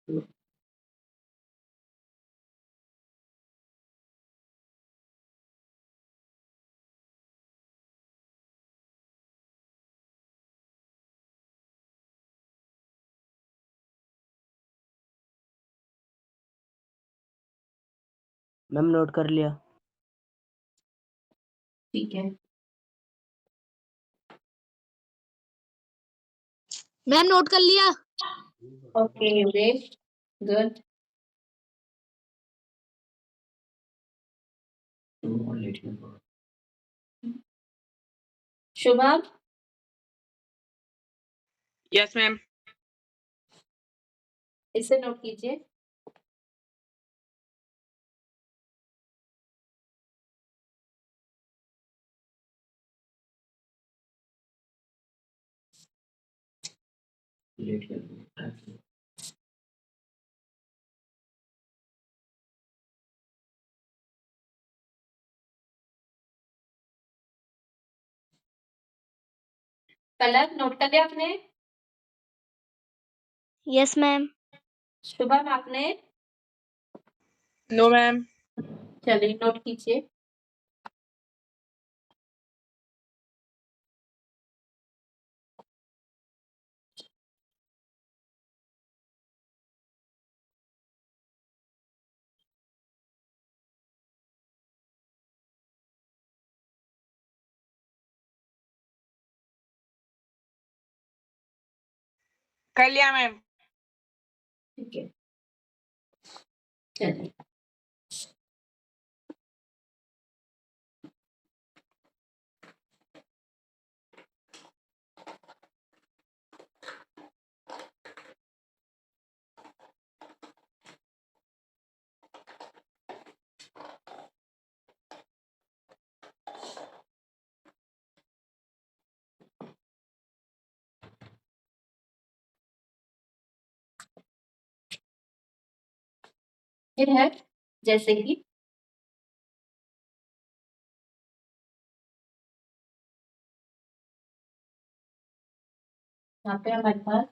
Ma'am note कर लिया। ठीक है मैम नोट कर लिया। Okay yours is good. Shubham yes ma'am. इसे नोट कीजिए। कलर नोट कर लिया आपने? Yes ma'am. शुभम आपने? No ma'am. चलिए नोट कीजिए। कर लिया मैम। ठीक है चलिए फिर है जैसे कि यहाँ पे हमारे पास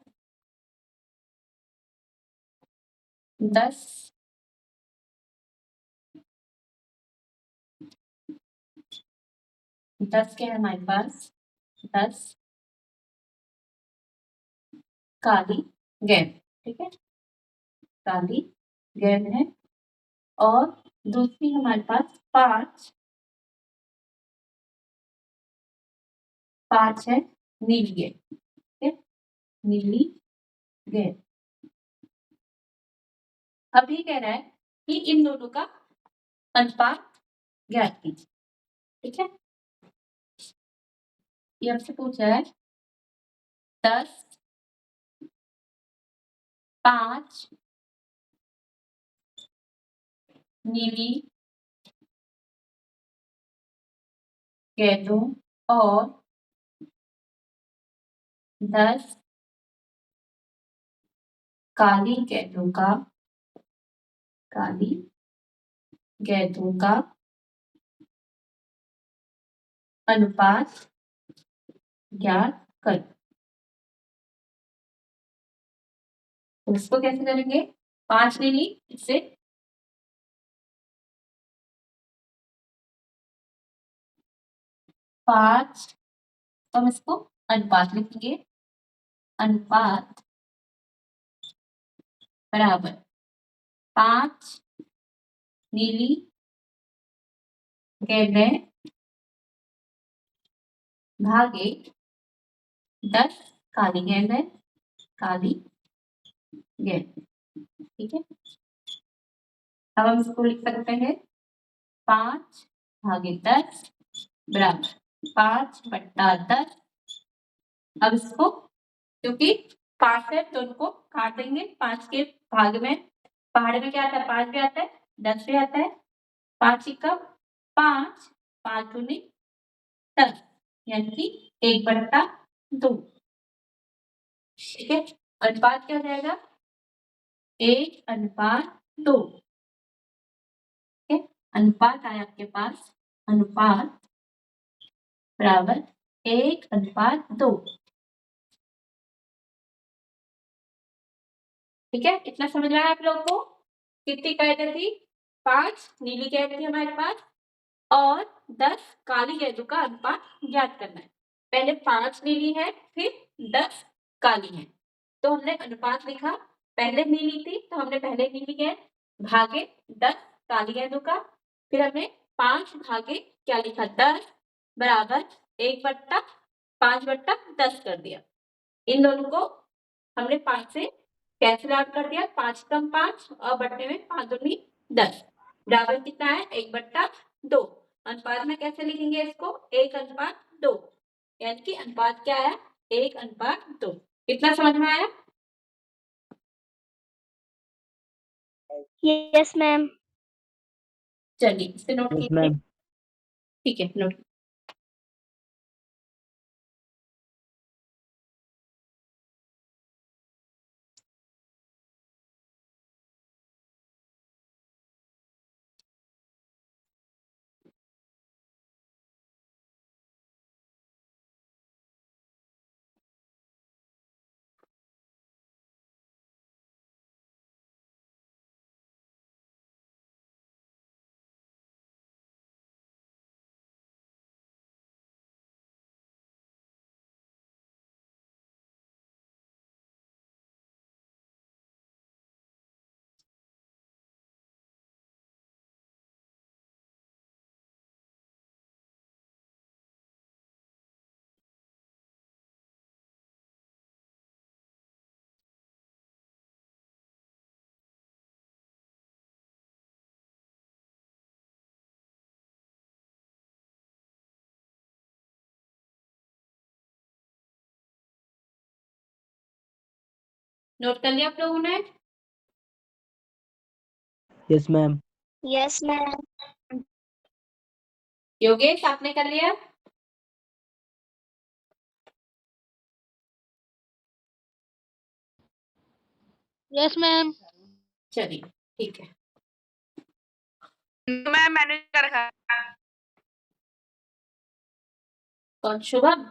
10 10 के हमारे पास 10 काली गेंद। ठीक है काली गेंद है और दूसरी हमारे पास 5 है नीली गेंद। ठीक है नीली गेंद। अब ये कह रहा है कि इन दोनों का अनुपात ज्ञात कीजिए। ठीक है ये हमसे पूछा है 10 5 नीली गेंदों और 10 काली गेंदों का अनुपात ज्ञात करो। तो इसको कैसे करेंगे? 5 नीली इससे 5 तो हम इसको अनुपात लिखेंगे। अनुपात बराबर 5 नीली गेंदें भागे 10 काली गेंदें ठीक है अब हम इसको लिख सकते हैं 5 भागे 10 बराबर 5/10। अब इसको क्योंकि 5 है तो उनको काट देंगे। 5 के भाग में पहाड़ में क्या आता है? 5 भी आता है 10 भी आता है। 5 का 5 5 दूनी 10 यानी कि 1/2। ठीक है अनुपात क्या हो जाएगा? 1/2। ठीक है अनुपात आया आपके पास अनुपात बराबर 1/2। ठीक है, इतना समझ में आया आप लोगों को? कितनी कैद थी? 5 नीली कैद थी हमारे पास और 10 काली गेंदों का अनुपात ज्ञात करना है। पहले 5 नीली है, फिर 10 काली है। तो हमने अनुपात लिखा, पहले नीली थी तो हमने पहले नीली गेंद भागे 10 काली गेंदों का, फिर हमने 5 भागे क्या लिखा 10 बराबर 1/5/10 कर दिया। इन दोनों को हमने 5 से कैंसिल आउट कर दिया, 5 कम 5 और बट्टे में 5 दूनी 10 बराबर कितना है 1/2। अनुपात में कैसे लिखेंगे इसको? 1/2, यानी कि अनुपात क्या है 1/2। कितना समझ में आया? Yes ma'am. चलिए इसे नोट यस कीजिए। मैम। ठीक है, नोट। नोट कर लिया आप लोगों ने? Yes ma'am. Yes ma'am. Yogesh आपने कर लिया? Yes ma'am. चलिए ठीक है। No मैम, मैंने कर रखा है। कौन? शुभम?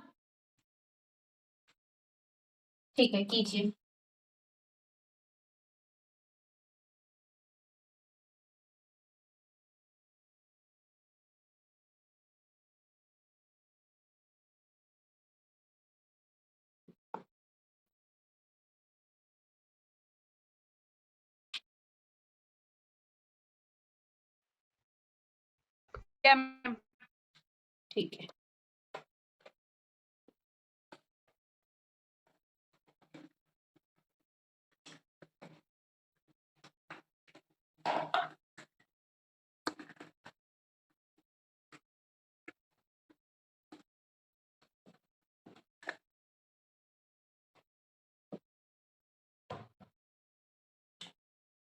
ठीक है, कीजिए। क्या मैम? ठीक है।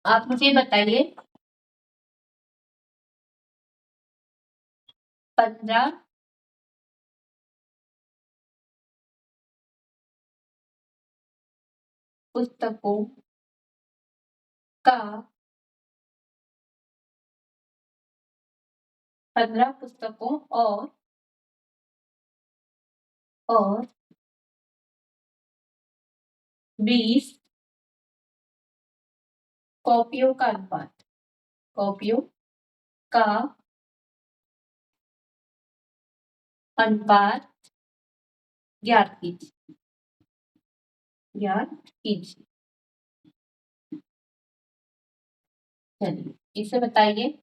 आप मुझे बताइए 15 पुस्तकों का 15 पुस्तकों और 20 कॉपियों का अनुपात, कॉपियों का अनुपात ज्ञात कीजिए, ज्ञात कीजिए। चलिए इसे बताइए।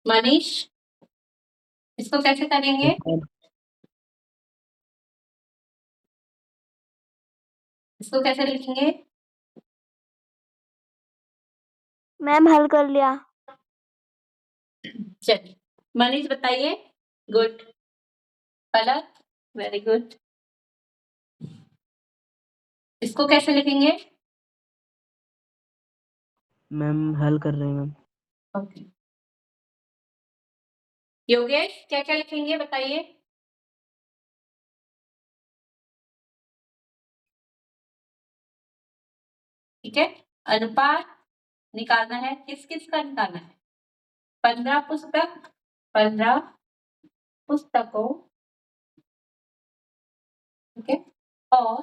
मनीष, इसको कैसे करेंगे? Yes ma'am. इसको कैसे लिखेंगे? मैम हल कर लिया। चलिए मनीष बताइए। गुड। पलक, वेरी गुड। इसको कैसे लिखेंगे? मैम हल कर रहे हैं मैम। ओके। योगेश क्या क्या लिखेंगे बताइए? ठीक है, अनुपात निकालना है, किस किस का निकालना है? 15 पुस्तक, 15 पुस्तकों, ठीक है, और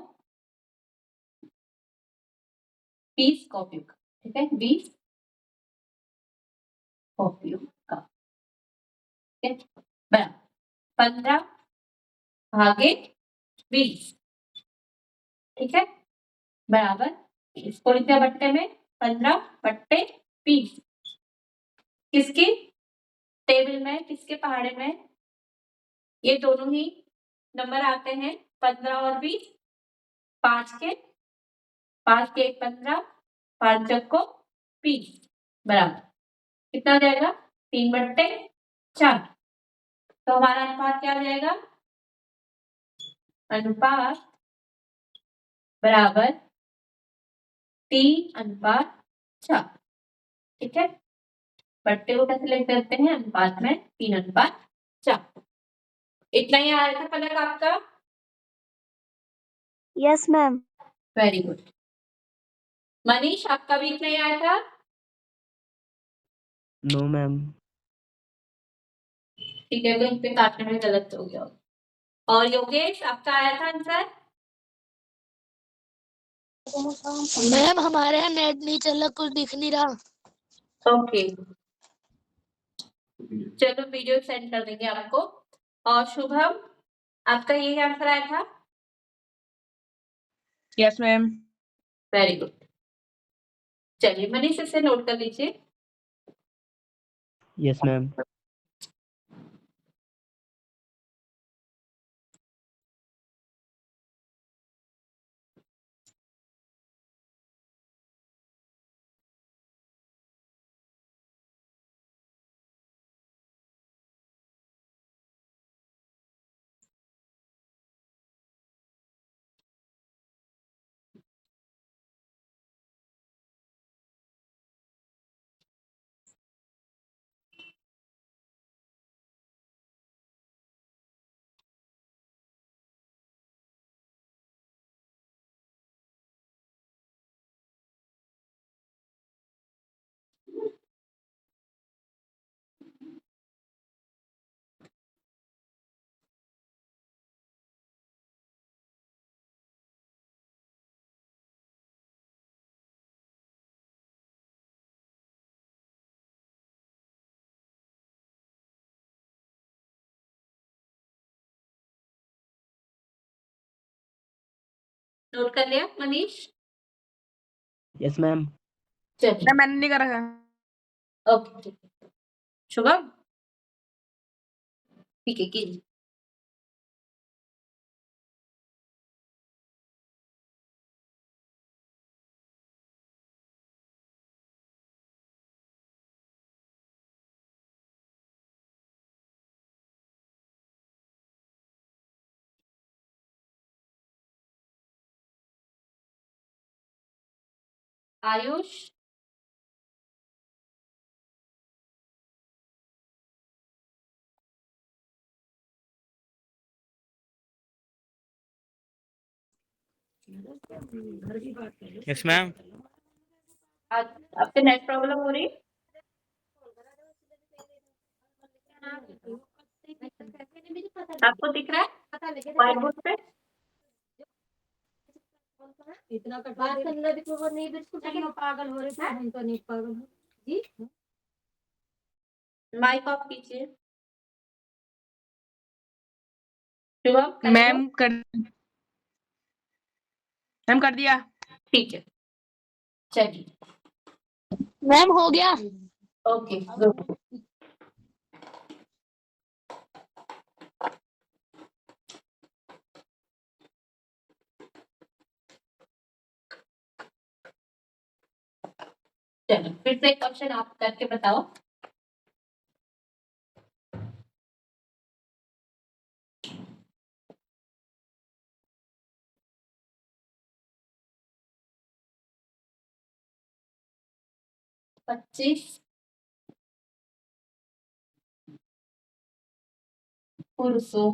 20 कॉपियों का, ठीक है, 20 कॉपियों का, ठीक है, बराबर 15 भागे 20, ठीक है, बराबर इसको लिखते हैं बट्टे में 15 बट्टे 20, किसकी टेबल में, किसके पहाड़े में? ये दोनों ही नंबर आते हैं 15 और 20, 5 के 15, 5 को 20, बराबर कितना हो जाएगा? 3 बट्टे 4। तो हमारा अनुपात क्या हो जाएगा? अनुपात बराबर 3:4, ठीक है, बट्टे को कैसे लिख देते हैं? अनुपात में 3:4। इतना ही आया था कलर आपका? Yes ma'am. Very good. Manish, आपका भी इतना ही आया था? No ma'am. ठीक है, कहीं पे काटने में गलत हो गया। और योगेश, आपका आया था आंसर? मैम हमारे यहाँ नेट नहीं चल रहा, कुछ दिख नहीं रहा। ओके, चलो वीडियो सेंड कर देंगे आपको। और शुभम, आपका यही आंसर आया था? Yes ma'am. Very good. चलिए मनीष, इसे नोट कर लीजिए। Yes ma'am. नोट कर लिया मनीष? Yes ma'am. चलिए, मैंने नहीं कर रखा। ओके ठीक है। शुभम, ठीक है कीजिए। Ayush, yes ma'am. आज आपके नेट प्रॉब्लम हो रही? आपको दिख रहा है व्हाइट बोर्ड पे? इतना बात करना भी तो वो नहीं, बिल्कुल पागल हो रहे थे, हम तो नहीं पागल हो जी। माइक ऑफ कीजिए। शुभम, कर दो। मैम कर दिया। ठीक है, चलिए मैम हो गया। Okay good. चलो फिर से क्वेश्चन आप करके बताओ। पच्चीस पुरुषों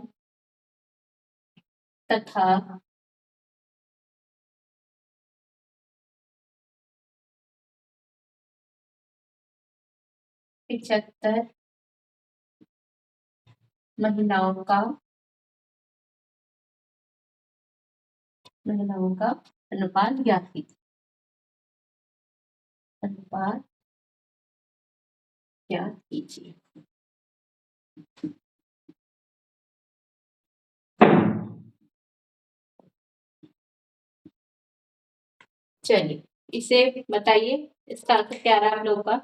तथा 75 महिलाओं का अनुपात ज्ञात कीजिए। अनुपात ज्ञात कीजिए। चलिए इसे बताइए, इसका आंसर क्या रहा आप लोगों का?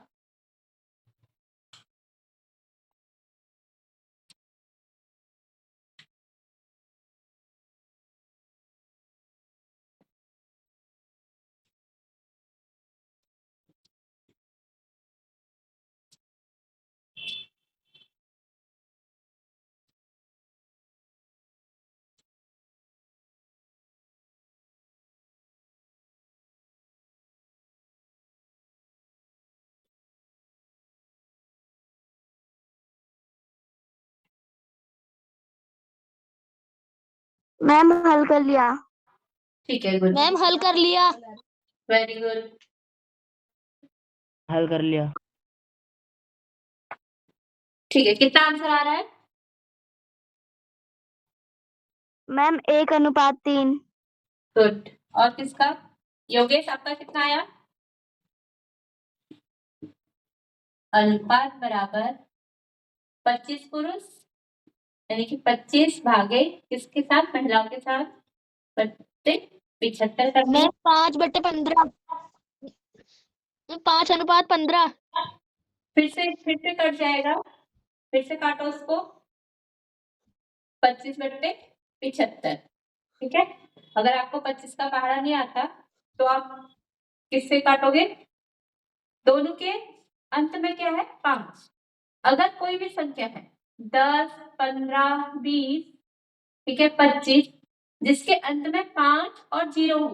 मैम हल कर लिया। ठीक है, गुड, मैम हल कर लिया। Very good. हल कर लिया। ठीक है, कितना आंसर आ रहा है? मैम 1:3। गुड। और किसका? योगेश आपका कितना आया? अनुपात बराबर 25 पुरुष यानी कि 25 भागे किसके साथ? महिलाओं के साथ, बट्टे 75 करते मैम हैं। 5/15। 5:15। फिर से कट जाएगा, फिर से काटो उसको। 25/75। ठीक है, अगर आपको 25 का पहाड़ा नहीं आता तो आप किससे काटोगे? दोनों के अंत में क्या है? 5। अगर कोई भी संख्या है 10, 15, 20, ठीक है, 25, जिसके अंत में 5 और 0 हो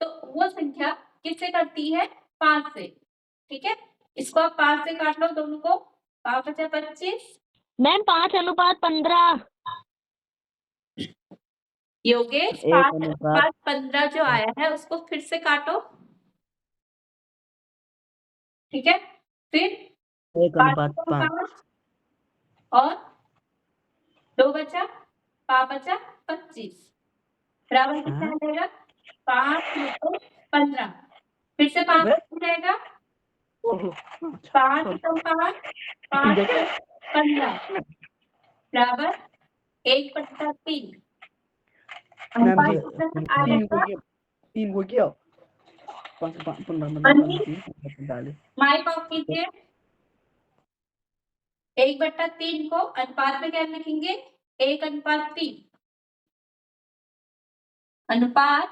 तो वो संख्या किससे कटती है? 5 से। ठीक है, इसको आप 5 से काट लो दोनों को। 5 बचा 25। मैम 5:15। योगेश 5:15 जो आया है उसको फिर से काटो। ठीक है, फिर 1:5 और 2 बचा, 5 बचा 25 बराबर कितना आ जाएगा? 5/15। फिर से 5 हो जाएगा। 5 तो 5/15 बराबर 1/3। मैम आ जाएगा। 3 को क्या 5 माइक ऑफ कीजिए। 1/3 को अनुपात में क्या लिखेंगे? 1:3। अनुपात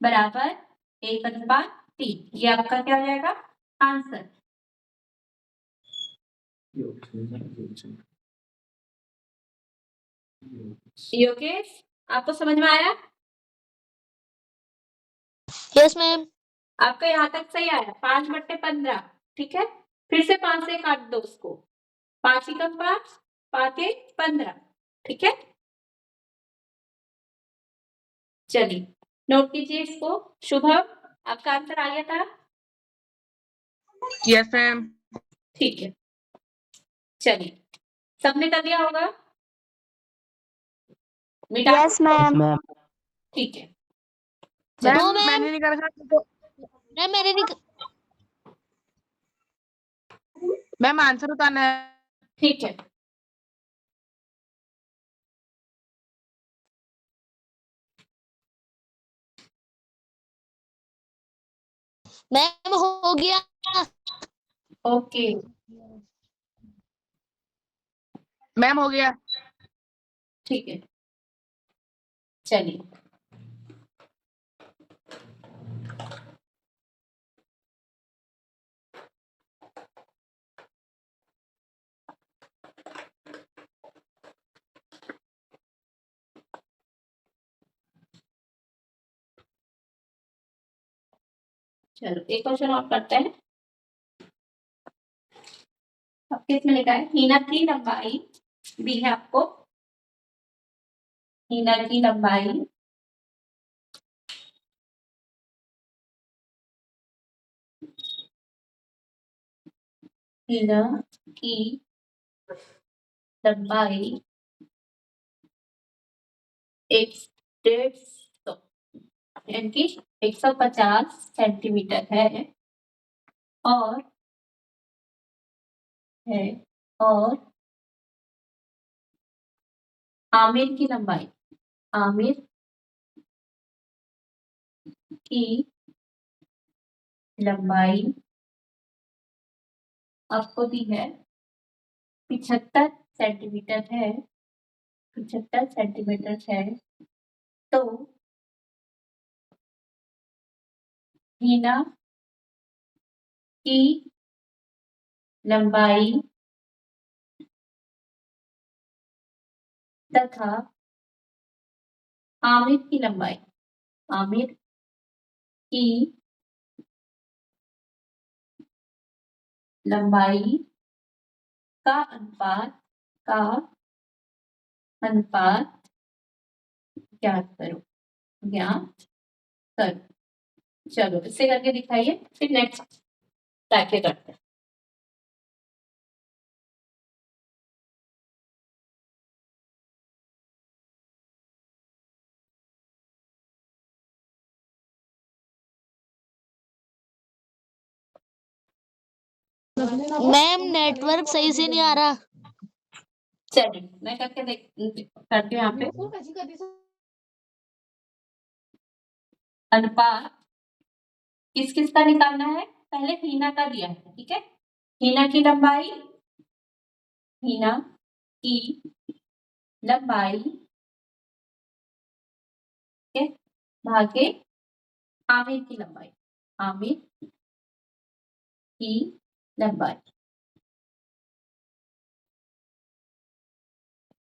बराबर 1/3। ये आपका क्या हो जाएगा? आंसर। योगेश आपको समझ में आया? Yes ma'am. आपका यहाँ तक सही आया, 5/15। ठीक है, फिर से 5 से काट दो उसको। 5 का 5, 5×15। ठीक है, चलिए नोट कीजिए इसको। शुभम आपका आंसर आ गया था? Yes ma'am. ठीक है, चलिए सबने कर दिया होगा? मिटा यस मैम। ठीक है, नो मैम मैम। मैंने नहीं करा था। मैम मैंने नहीं। मैम आंसर बताना है। ठीक है। मैम हो गया। ओके, मैम हो गया। ठीक है, चलिए चलो एक क्वेश्चन और करते हैं। आपके इसमें लिखा है हीना की लंबाई दी है आपको। हीना की लंबाई हीना की लंबाई 150 यानी कि 150 सेंटीमीटर है और आमिर की लंबाई आपको दी है 75 सेंटीमीटर है 75 सेंटीमीटर है तो हीना की लंबाई तथा आमिर की लंबाई का अनुपात ज्ञात करो चलो इससे करके दिखाइए फिर नेक्स्ट टाइप पे करते हैं। मैम नेटवर्क सही से नहीं आ रहा। चलिए मैं करके करती हूँ यहाँ पे अनुपात किस किस का निकालना है पहले हीना का दिया है ठीक है हीना की लंबाई भागे आमिर की लंबाई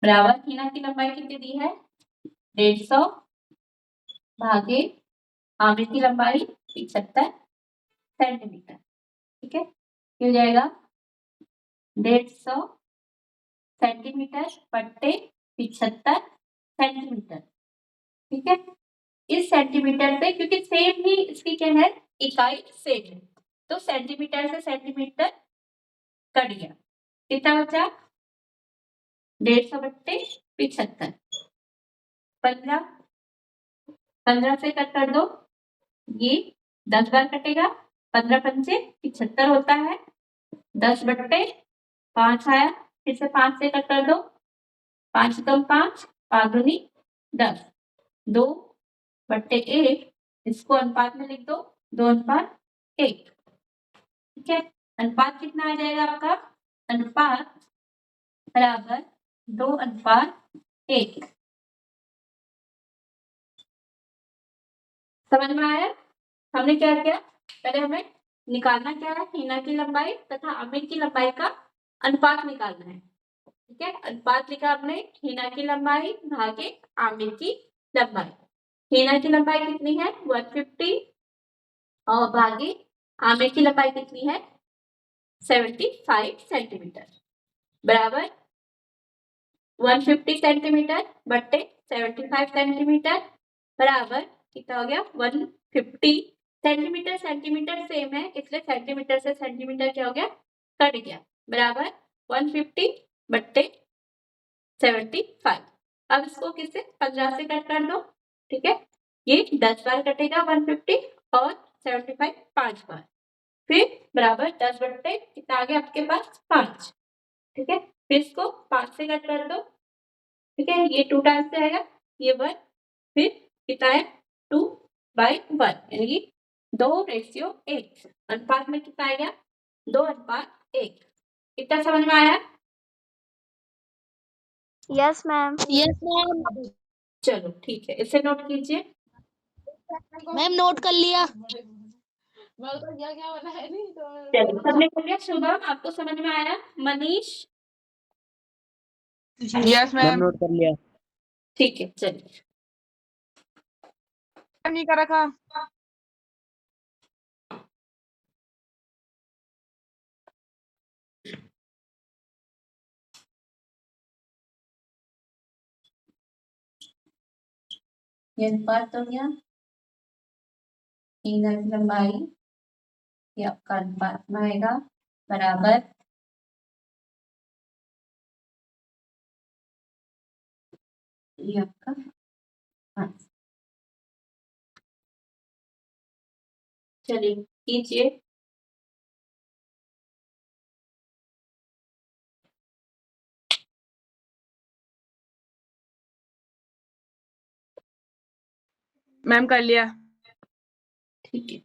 बराबर हीना की लंबाई कितनी दी है 150 भागे आमिर की लंबाई 75 सेंटीमीटर ठीक है हो जाएगा 150 सेंटीमीटर बट्टे 75 सेंटीमीटर ठीक है इस सेंटीमीटर से क्योंकि सेम ही इसकी क्या है इकाई सेम है तो सेंटीमीटर से सेंटीमीटर कट गया कितना बचा 150 बट्टे 75 15 से कट कर दो ये 10 बार कटेगा 15 पंचे 75 होता है 10 बट्टे 5 आया फिर से 5 से कट कर दो 5 कम 5 5 दूनी 10 2 बट्टे 1 इसको अनुपात में लिख दो 2 अनुपात 1 ठीक है अनुपात कितना आ जाएगा आपका अनुपात बराबर 2 अनुपात 1 समझ में आया हमने क्या किया पहले हमें निकालना क्या है हीना की लंबाई तथा आमिर की लंबाई का अनुपात निकालना है ठीक है अनुपात लिखा हमने हीना की लंबाई भागे आमिर की लंबाई हीना की लंबाई कितनी है 150 और भागे आमिर की लंबाई कितनी है 75 सेंटीमीटर बराबर 150 सेंटीमीटर बट्टे 75 सेंटीमीटर बराबर कितना हो गया 150 सेंटीमीटर सेम है इसलिए सेंटीमीटर से सेंटीमीटर क्या हो गया कट गया बराबर 150 बट्टे 75 अब इसको किससे 15 से कट कर दो ठीक है ये 10 बार कटेगा 150 और 75 5 बार फिर बराबर 10 बट्टे कितना आ गया आपके पास 5 ठीक है फिर इसको 5 से कट कर दो ठीक है ये 2 टाइम्स से आएगा ये 1 फिर कितना है 2/1 यानी कि 2:1 अनुपात में कितना आएगा 2 अनुपात 1 कितना समझ में आया यस मैम। Yes ma'am. चलो ठीक है इसे नोट कीजिए मैम नोट कर लिया। चलो सबने कर लिया शुभम आपको समझ में आया Manish yes ma'am ma'am note कर लिया ठीक है चलिए नहीं कर रखा ये अनुपात हो गया हीना की लंबाई ये आपका अनुपात में आएगा बराबर ये आपका आंसर। चलिए कीजिए। मैम कर लिया। ठीक है।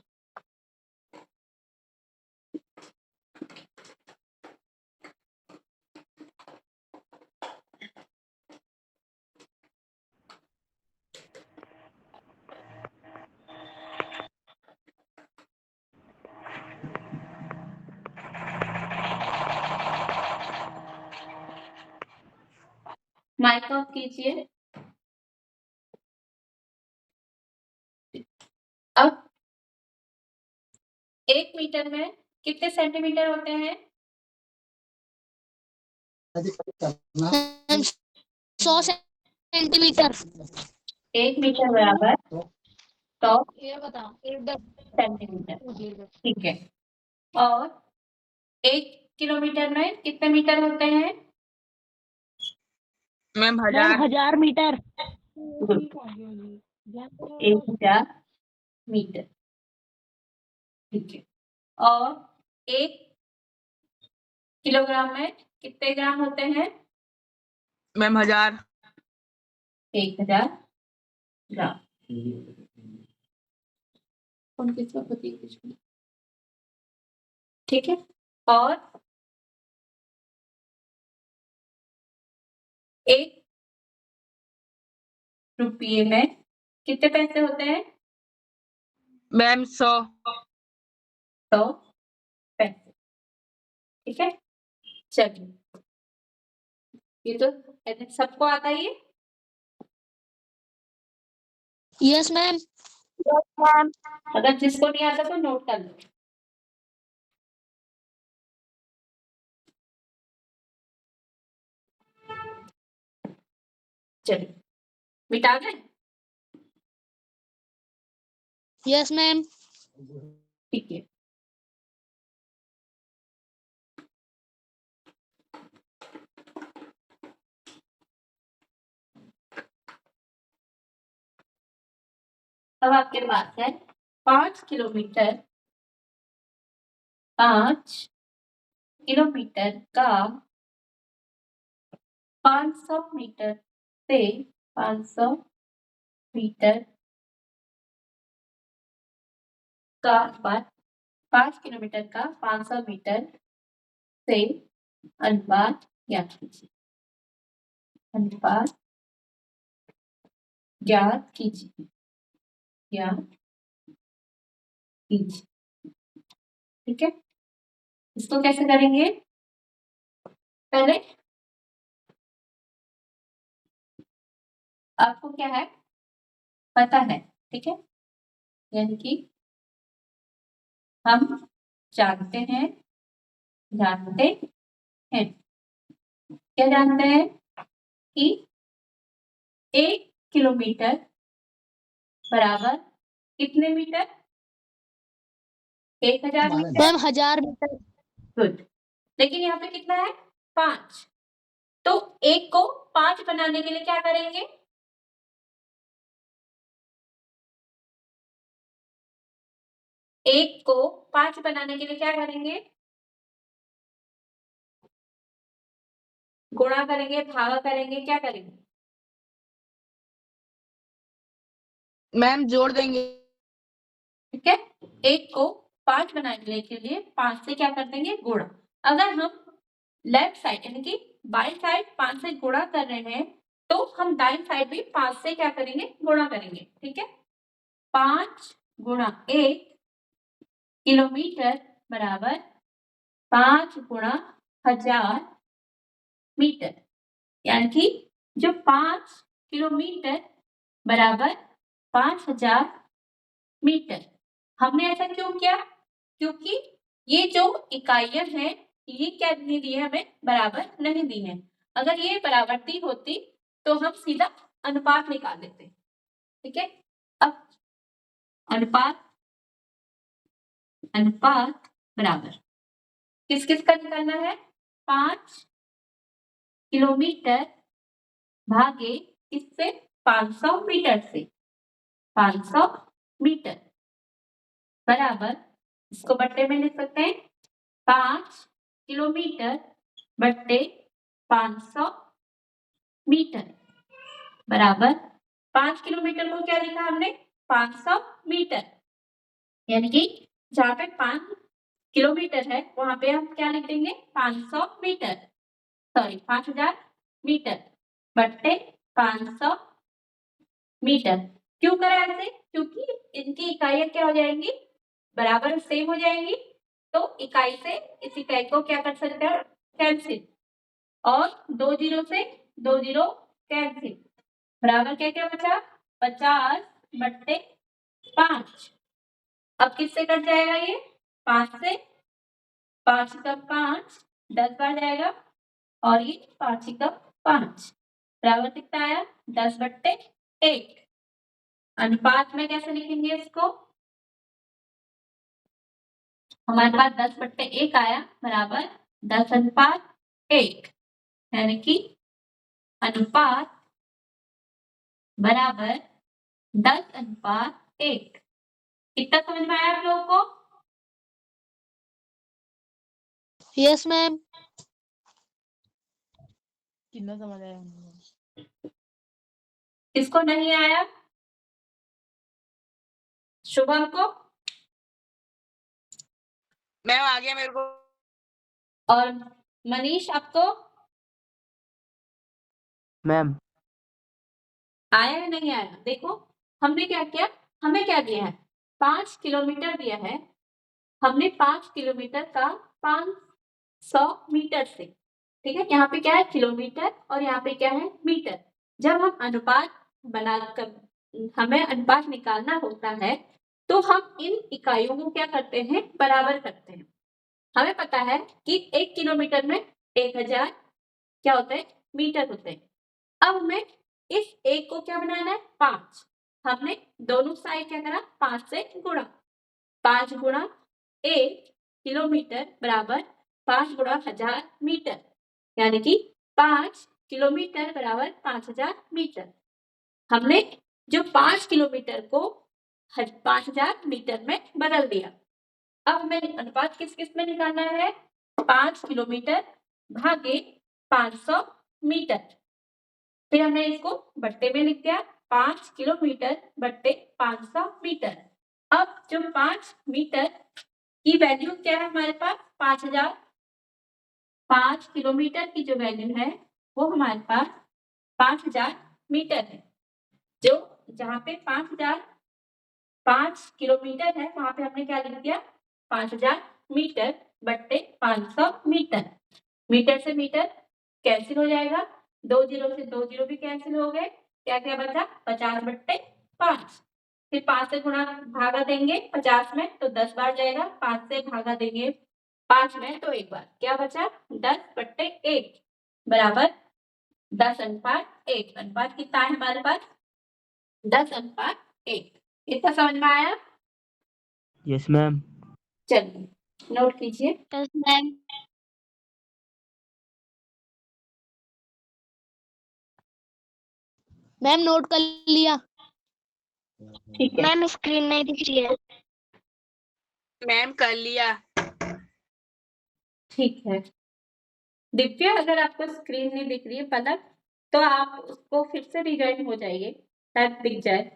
माइक ऑफ कीजिए। अब 1 मीटर में कितने सेंटीमीटर होते हैं? 100 सेंटीमीटर। 1 मीटर बराबर 100 ये बताओ सेंटीमीटर। ठीक है। और 1 किलोमीटर में कितने मीटर होते हैं? Ma'am ma'am 1000। 1000 मीटर। 1000 मीटर। ठीक है। और 1 किलोग्राम में कितने ग्राम होते हैं? मैम 1000। 1000 ग्राम। कौन किसका पति कुछ नहीं। ठीक है। और 1 रुपये में कितने पैसे होते हैं? मैम 100। 100 पैसे। ठीक है। चलिए, ये तो सबको आता ही है। Yes ma'am. मैम अगर जिसको नहीं आता तो नोट कर लो। चलिए, मिटा दें। Yes ma'am. ठीक है। अब आपके पास है 5 किलोमीटर। 5 किलोमीटर का 500 मीटर से 500 मीटर का अनुपात। 5 किलोमीटर का 500 मीटर से अनुपात ज्ञात कीजिए। अनुपात ज्ञात कीजिए। ज्ञात कीजिए। ठीक है। इसको कैसे करेंगे? पहले आपको क्या है पता है। ठीक है। यानी कि हम जानते हैं क्या जानते हैं कि 1 किलोमीटर बराबर कितने metre? 1000 metre. Ma'am 1000 metre. Good. लेकिन यहाँ पे कितना है? 5। तो 1 को 5 बनाने के लिए क्या करेंगे? 1 को 5 बनाने के लिए क्या करेंगे? गुणा करेंगे, भागा करेंगे, क्या करेंगे? मैम जोड़ देंगे। ठीक है। 1 को 5 बनाने के लिए 5 से क्या कर देंगे? गुणा। अगर हम लेफ्ट साइड यानी कि बाई साइड 5 से गुणा कर रहे हैं तो हम दाईं साइड भी 5 से क्या करेंगे? गुणा करेंगे। ठीक है। 5 गुणा 1 किलोमीटर बराबर 5 गुणा 1000 मीटर। यानी कि जो 5 किलोमीटर बराबर 5000 मीटर। हमने ऐसा क्यों किया? क्योंकि ये जो इकाइयां हैं ये क्या नहीं दी है हमें? बराबर नहीं दी है। अगर ये बराबर दी होती तो हम सीधा अनुपात निकाल लेते। ठीक है। अब अनुपात बराबर किस किस का निकालना है? 5 किलोमीटर भागे किससे? 500 मीटर से। 500 मीटर बराबर, इसको बट्टे में लिख सकते हैं 5 किलोमीटर बट्टे 500 मीटर बराबर 5 किलोमीटर को क्या लिखा हमने? 500 मीटर। यानी कि जहाँ पे 5 किलोमीटर है वहां पे हम क्या लिख देंगे? 500 मीटर, सॉरी 5000 मीटर बट्टे 500 मीटर। क्यों करा ऐसे? क्योंकि इनकी इकाइयां क्या हो जाएंगी? बराबर सेम हो जाएंगी। तो इकाई से इस इकाई को क्या कर सकते हैं? कैंसिल। और 2 जीरो से 2 जीरो कैंसिल। बराबर क्या क्या बचा? 50 बट्टे 5। अब किससे कट जाएगा ये? 5 से। 5 का 5 10 बार जाएगा और ये 5 का 5 बराबर कितना आया? 10 बट्टे 1। अनुपात में कैसे लिखेंगे इसको? हमारे पास 10 बट्टे 1 आया बराबर 10 अनुपात 1, यानी कि अनुपात बराबर 10 अनुपात 1। कितना समझ में आया आप लोगों को? Yes ma'am. कितना समझ आया? किसको नहीं आया? शुभम को मैम आ गया मेरे को। और मनीष आपको मैम आया या नहीं आया? देखो हमने क्या किया, हमें क्या दिया है? 5 किलोमीटर दिया है। हमने 5 किलोमीटर का 500 मीटर से, ठीक है, यहाँ पे क्या है? किलोमीटर और यहाँ पे क्या है? मीटर। जब हम अनुपात बनाकर हमें अनुपात निकालना होता है तो हम इन इकाइयों को क्या करते हैं? बराबर करते हैं। हमें पता है कि 1 किलोमीटर में 1000 क्या होते हैं? मीटर होते हैं। अब हमें इस 1 को क्या बनाना है? 5। हमने दोनों साइड क्या करा? 5 से गुणा। 5 गुणा 1 किलोमीटर बराबर 5 गुणा 1000 मीटर, यानी कि 5 किलोमीटर बराबर 5000 मीटर। हमने जो 5 किलोमीटर को 5000 मीटर में बदल दिया। अब हमें अनुपात किस किस में निकालना है? 5 किलोमीटर भागे 500 मीटर। फिर हमने इसको बट्टे में लिख दिया 5 किलोमीटर बट्टे 500 मीटर। अब जो 5 मीटर की वैल्यू क्या है हमारे पास? 5000। 5 किलोमीटर की जो वैल्यू है वो हमारे पास 5000 मीटर है। जो जहाँ पे 5 किलोमीटर है वहां पे हमने क्या लिख दिया? 5000 मीटर बट्टे 500 मीटर। मीटर से मीटर कैंसिल हो जाएगा, 2 जीरो से 2 जीरो भी कैंसिल हो गए। क्या क्या बचा? 50 बट्टे 5। फिर 5 से गुणा भागा देंगे 50 में तो 10 बार जाएगा। 5 से भागा देंगे 5 में तो 1 बार। क्या बचा? 10 बट्टे 1 बराबर 10 अनुपात 1। अनुपात कितना है हमारे पास? 10 अनुपात 1। इतना समझ में आया? Yes ma'am. चलिए नोट कीजिए। Yes ma'am. मैम नोट कर लिया। ठीक है, मैम स्क्रीन नहीं दिख रही है। मैम कर लिया। ठीक है। दिव्या अगर आपको स्क्रीन नहीं दिख रही है पलक, तो आप उसको फिर से रिज्वाइन हो जाइए, शायद दिख जाए।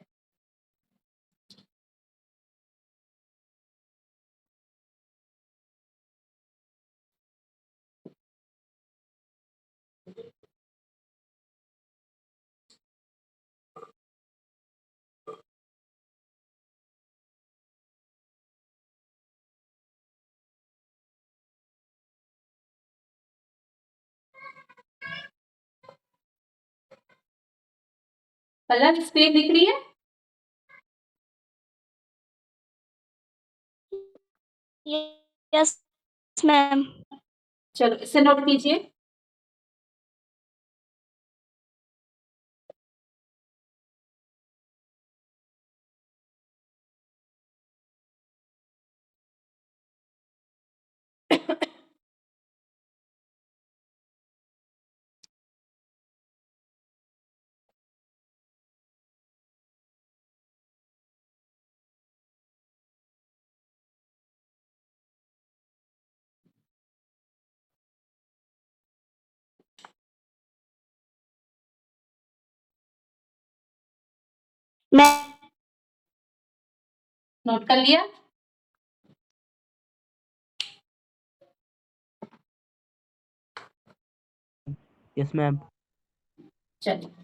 पलक स्क्रीन दिख रही है? Yes ma'am. चलो इसे नोट कीजिए। मैम नोट कर लिया? Yes ma'am. चलिए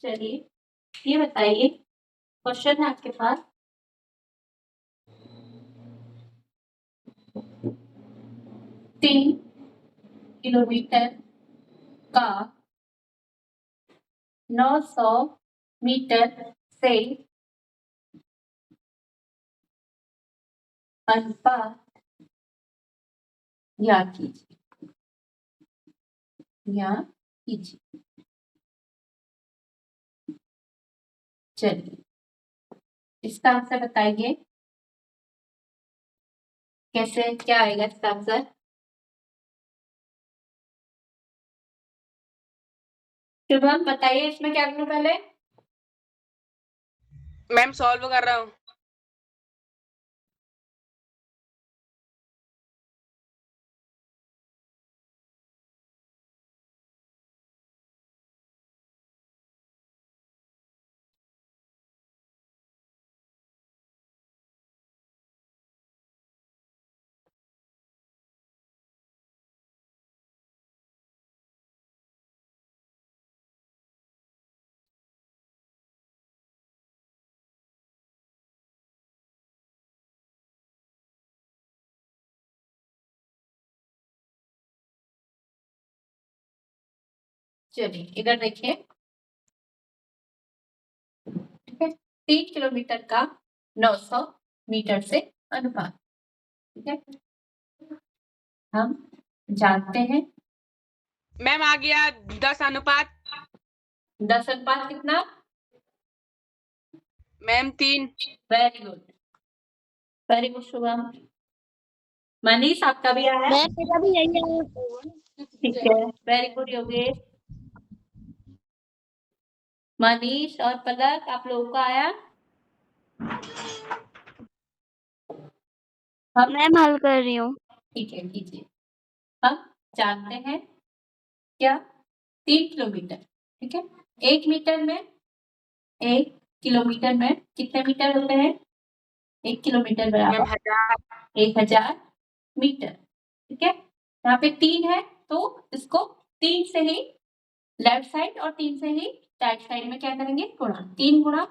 चलिए ये बताइए, क्वेश्चन है आपके पास, तीन किलोमीटर का 900 मीटर से अनुपात याद कीजिए, याद कीजिए। चलिए इसका आंसर बताइए, कैसे, क्या आएगा इसका आंसर? शुभम बताइए इसमें क्या करूं पहले? मैम सॉल्व कर रहा हूँ। चलिए इधर देखिए, ठीक है, 3 किलोमीटर का 900 मीटर से अनुपात, ठीक है, हम जानते हैं मैम आ गया 10 अनुपात। 10 अनुपात कितना? Ma'am 3। Very good, very good Shubham. Manish आपका भी आया? मैम मेरा भी यही है। ठीक है, वेरी गुड योगेश। मनीष और पलक आप लोगों का आया? हम मैम हल कर रही हूँ। ठीक है कीजिए। हम जानते हैं क्या, 3 किलोमीटर, ठीक है, 1 मीटर में, 1 किलोमीटर में कितने मीटर होते हैं? 1 किलोमीटर मैम बराबर 1000 मीटर, ठीक है। यहाँ पे 3 है तो इसको 3 से ही लेफ्ट साइड और 3 से ही राइट साइड में क्या करेंगे, गुणा। 3 गुणा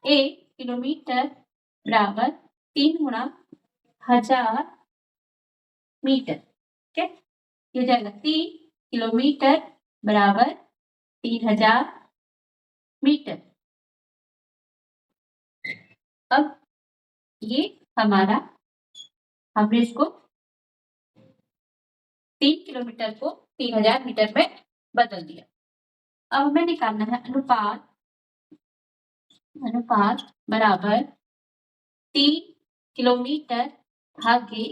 1 किलोमीटर बराबर 3 गुणा 1000 मीटर, ठीक है। ये जाएगा 3 किलोमीटर बराबर 3000 मीटर। अब ये हमारा, हमने इसको 3 किलोमीटर को 3000 मीटर में बदल दिया। अब हमें निकालना है अनुपात, अनुपात बराबर 3 किलोमीटर भागे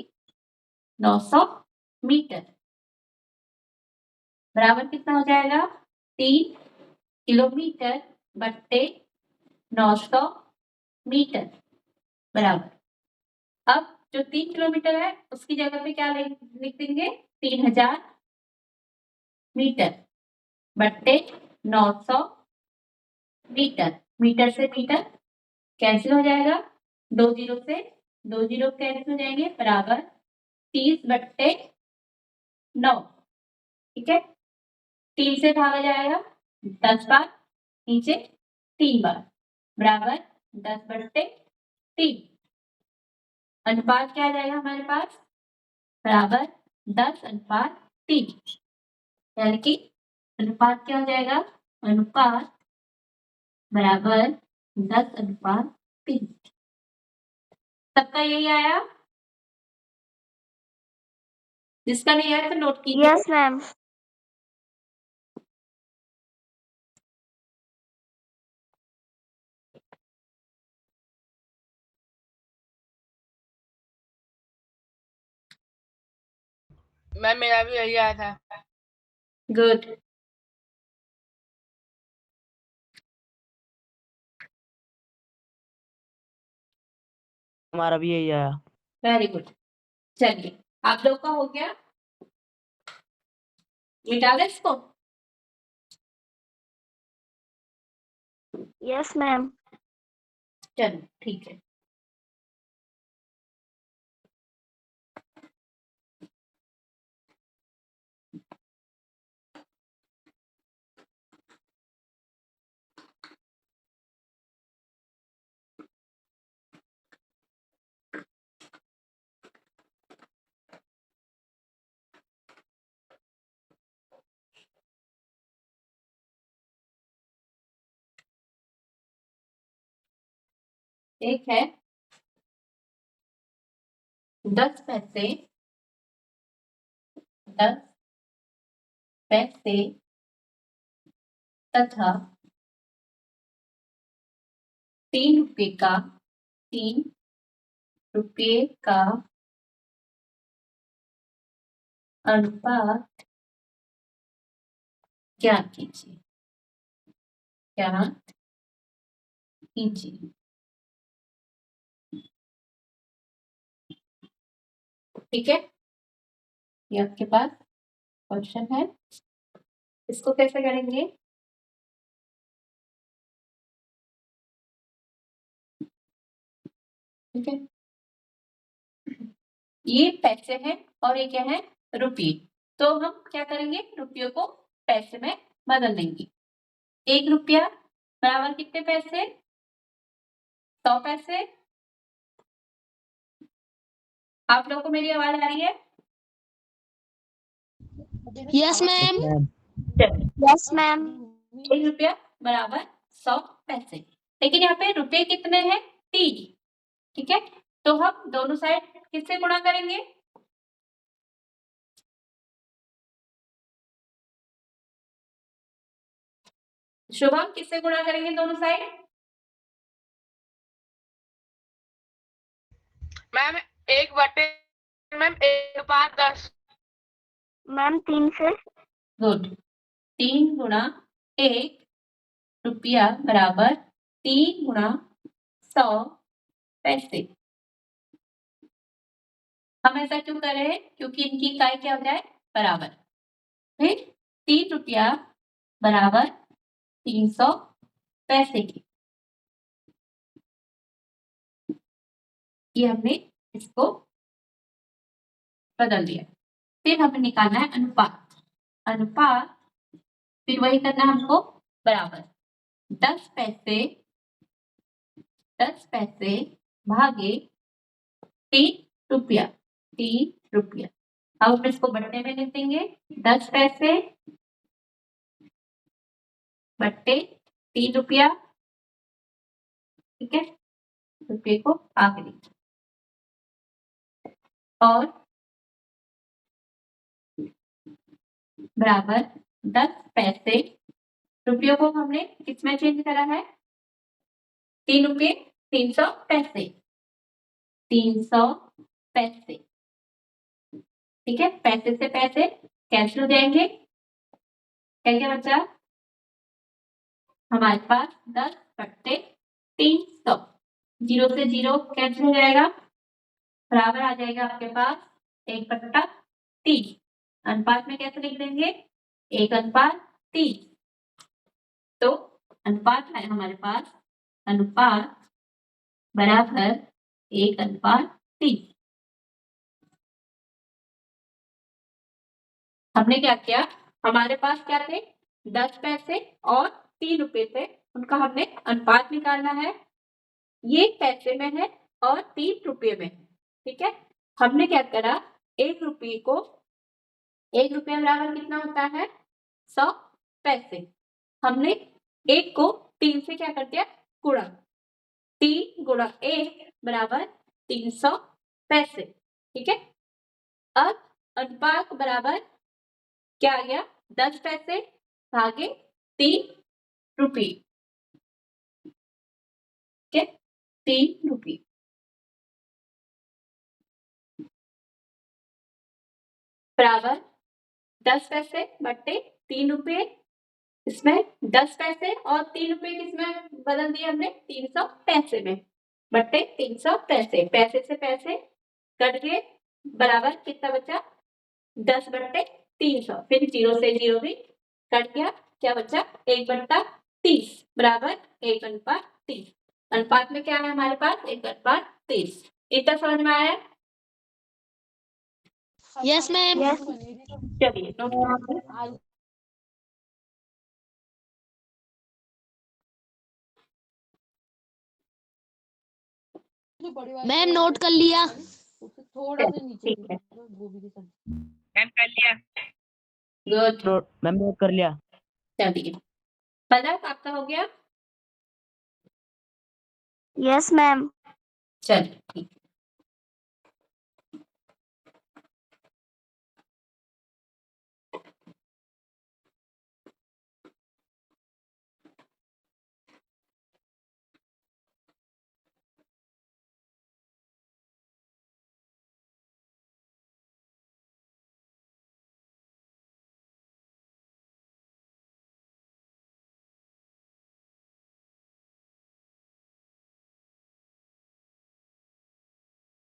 900 मीटर बराबर कितना हो जाएगा? 3 किलोमीटर बट्टे 900 मीटर बराबर, अब जो 3 किलोमीटर है उसकी जगह पे क्या लिख देंगे, 3000 मीटर बट्टे 900 मीटर। मीटर से मीटर कैंसिल हो जाएगा, 2 जीरो से 2 जीरो कैंसिल हो जाएंगे, बराबर 30 बट्टे 9, ठीक है। 3 से भागा जाएगा 10 बार, नीचे 3 बार, बराबर 10 बट्टे 3। अनुपात क्या आ जाएगा हमारे पास, बराबर 10 अनुपात 3, यानी कि अनुपात क्या हो जाएगा, अनुपात बराबर 10 अनुपात 3। सबका यही आया? जिसका नहीं आया तो नोट कीजिए। Yes ma'am. मैम मेरा भी यही आया था। गुड। हमारा भी यही आया। Very good. चलिए आप लोग का हो गया, मिटा दे इसको। Yes ma'am. चलो ठीक है। एक है 10 पैसे, 10 पैसे तथा 3 रुपए का, 3 रुपए का अनुपात ज्ञात कीजिए, ज्ञात कीजिए। ठीक है, ये आपके पास क्वेश्चन है, इसको कैसे करेंगे? ठीक है, ये पैसे हैं और ये क्या है? रुपये। तो हम क्या करेंगे? रुपयों को पैसे में बदल देंगे। 1 रुपया बराबर कितने पैसे? 100 पैसे। आप लोग को मेरी आवाज आ रही है? Yes ma'am. Yes ma'am. 1 रुपया बराबर 100 पैसे। लेकिन यहाँ पे रुपए कितने हैं? 3। ठीक है, तो हम दोनों साइड किससे गुणा करेंगे? शुभम किससे गुणा करेंगे दोनों साइड? मैम 1/10। मैम 3 से। गुड। 3 गुणा 1 रुपया बराबर 3 गुणा 100 पैसे। हम ऐसा क्यों कर रहे हैं? क्योंकि इनकी इकाई क्या हो जाए? बराबर। फिर 3 रुपया बराबर 300 पैसे की। ये हमने इसको बदल दिया। फिर हमें निकालना है अनुपात। अनुपात फिर वही करना है हमको, बराबर 10 पैसे, 10 पैसे भागे 3 रुपया, 3 रुपया। अब हम इसको बट्टे में लिख देंगे, 10 पैसे बट्टे 3 रुपया। ठीक है, रुपये को आगे लिखिए और बराबर 10 पैसे। रुपयों को हमने किसमें चेंज करा है? 3 रुपये 300 पैसे, 300 पैसे। ठीक है, पैसे से पैसे कैंसिल हो जाएंगे। क्या क्या बचा? हमारे पास 10 बट्टे 300, 0 से 0 कैंसिल हो जाएगा, बराबर आ जाएगा आपके पास 1/3। अनुपात में कैसे लिख देंगे? 1/3। तो अनुपात है हमारे पास, अनुपात बराबर 1/3। हमने क्या किया? हमारे पास क्या थे? 10 पैसे और 3 रुपए थे, उनका हमने अनुपात निकालना है। ये पैसे में है और 3 रुपये में है। ठीक है, हमने क्या करा? 1 रुपये को, 1 रुपया बराबर कितना होता है? 100 पैसे। हमने 1 को 3 से क्या कर दिया? गुणा। 3 गुणा 1 बराबर 300 पैसे। ठीक है, अब अनुपात बराबर क्या आ गया? 10 पैसे भागे 3 रुपये। ठीक है, 3 रुपये। बराबर 10 पैसे बट्टे 3 रुपये, इसमें 10 पैसे और 3 रुपये किसमें बदल दिए हमने 300 पैसे में, बट्टे 300 पैसे, पैसे से पैसे कट के बराबर कितना बचा 10 बट्टे 300, फिर 0 से 0 भी कट गया, क्या बचा 1/30 बराबर 1/30। अनुपात में क्या है हमारे पास 1/30। इतना समझ में आया? Yes ma'am. चलिए नोट कीजिए। मैम नोट कर लिया। ठीक है, मैम कर लिया। गुड, मैम नोट कर लिया। चलिए पलक आपका हो गया? Yes, ma'am. चलिए ठीक।